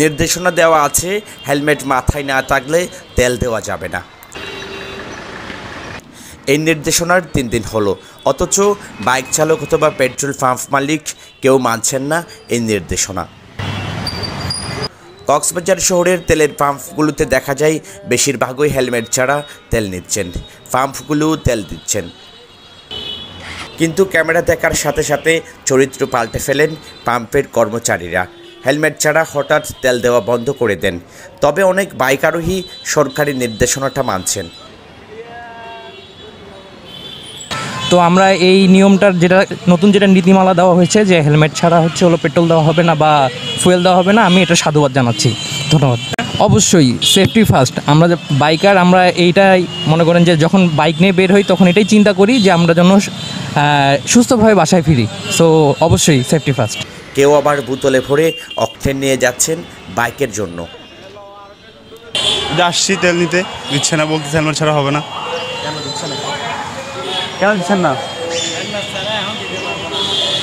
নির্দেশনা দেওয়া আছে হেলমেট মাথায় না থাকলে তেল দেওয়া যাবে না। এই নির্দেশনার 3 দিন হলো, অথচ বাইক চালক অথবা পেট্রোল পাম্প মালিক কেউ মানছেন না এই নির্দেশনা। কক্সবাজার শহরের তেলের পাম্পগুলোতে দেখা যায় বেশিরভাগই হেলমেট ছাড়া তেল নিচ্ছেন, পাম্পগুলো তেল দিচ্ছেন। কিন্তু ক্যামেরা দেখার সাথে সাথে চরিত্র পাল্টে ফেলেন পাম্পের কর্মচারীরা, হেলমেট ছাড়া হঠাৎ তেল দেওয়া বন্ধ করে দেন। তবে অনেক বাইক আরোহী সরকারি নির্দেশনাটা মানছেন। তো আমরা এই নিয়মটার নতুন যেটা নীতিমালা দেওয়া হয়েছে যে হেলমেট ছাড়া হলো পেট্রোল দেওয়া হবে না বা ফুয়েল দেওয়া হবে না, আমি এটা সাধুবাদ জানাচ্ছি। ধন্যবাদ। অবশ্যই সেফটি ফার্স্ট। আমরা যে বাইকার, আমরা এইটাই মনে করেন যে যখন বাইক নিয়ে বের হই তখন এটাই চিন্তা করি যে আমরা যেন সুস্থভাবে বাসায় ফিরি। সো অবশ্যই সেফটি ফার্স্ট। কেউ আবার বোতলে ভরে অকটেন নিয়ে যাচ্ছেন বাইকের জন্য। আসছি তেল নিতে, দিচ্ছে না, বলতেছে হেলমেট ছাড়া হবে না। কেন দিচ্ছেন না?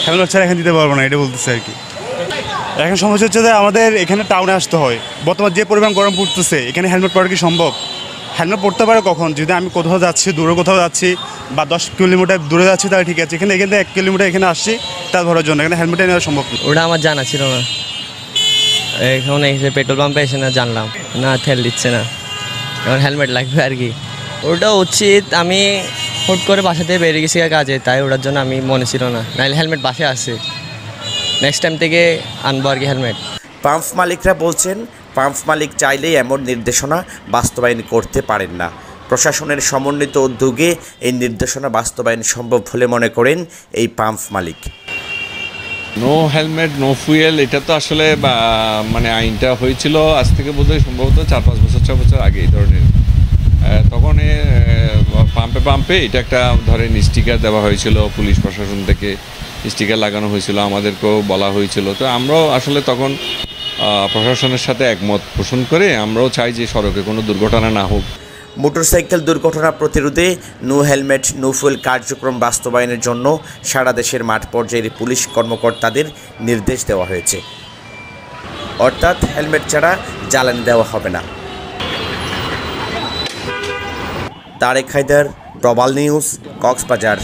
হেলমেট ছাড়া এখানে দিতে পারবো না, এটা বলতেছে আর কি। এখন সমস্যা হচ্ছে যে আমাদের এখানে টাউনে আসতে হয়। বর্তমান যে পরিমাণ গরম পড়তেছে, এখানে হেলমেট পরা কি সম্ভব? হেলমেট পড়তে পারে কখন? যদি আমি কোথাও যাচ্ছি, দূরে কোথাও যাচ্ছি বা 10 কিলোমিটার দূরে যাচ্ছি, তাহলে ঠিক আছে। এখান থেকে 1 কিলোমিটার এখানে আসছি তেল ভরার জন্য, এখানে হেলমেট নেওয়া সম্ভব না। ওটা আমার জানা ছিল না, এখন এসে পেট্রোল পাম্পে এসে না জানলাম না তেল দিচ্ছে না, এখন হেলমেট লাগবে আর কি। ওটা উচিত, আমি হুট করে বাসা থেকে বেরিয়ে গেছি কাজে, তাই ওটার জন্য আমি মনে ছিল না, নাহলে হেলমেট বাসে আছে, নেক্সট টাইম থেকে আনবো আর কি হেলমেট। পাম্প মালিকরা বলছেন পাম্প মালিক চাইলেই এমন নির্দেশনা বাস্তবায়ন করতে পারেন না। প্রশাসনের সমন্বিত উদ্যোগে এই নির্দেশনা বাস্তবায়ন সম্ভব বলে মনে করেন এই পাম্প মালিক। নো হেলমেট নো ফুয়েল, এটা তো আসলে মানে আইনটা হয়েছিল আজ থেকে বোধহয় সম্ভবত 4-5 বছর 6 বছর আগে। এই ধরনের তখন পাম্পে এটা একটা ধরেন স্টিকার দেওয়া হয়েছিল, পুলিশ প্রশাসন থেকে স্টিকার লাগানো হয়েছিল, আমাদেরকেও বলা হয়েছিল। তো আমরাও আসলে তখন প্রশাসনের সাথে একমত পোষণ করে আমরাও চাই যে সড়কে কোনো দুর্ঘটনা না হোক। মোটরসাইকেল দুর্ঘটনা প্রতিরোধে নো হেলমেট নো ফুয়েল কার্যক্রম বাস্তবায়নের জন্য সারা দেশের মাঠ পর্যায়ের পুলিশ কর্মকর্তাদের নির্দেশ দেওয়া হয়েছে। অর্থাৎ হেলমেট ছাড়া জ্বালানি দেওয়া হবে না। তারেক হায়দার, প্রবাল নিউজ, কক্সবাজার।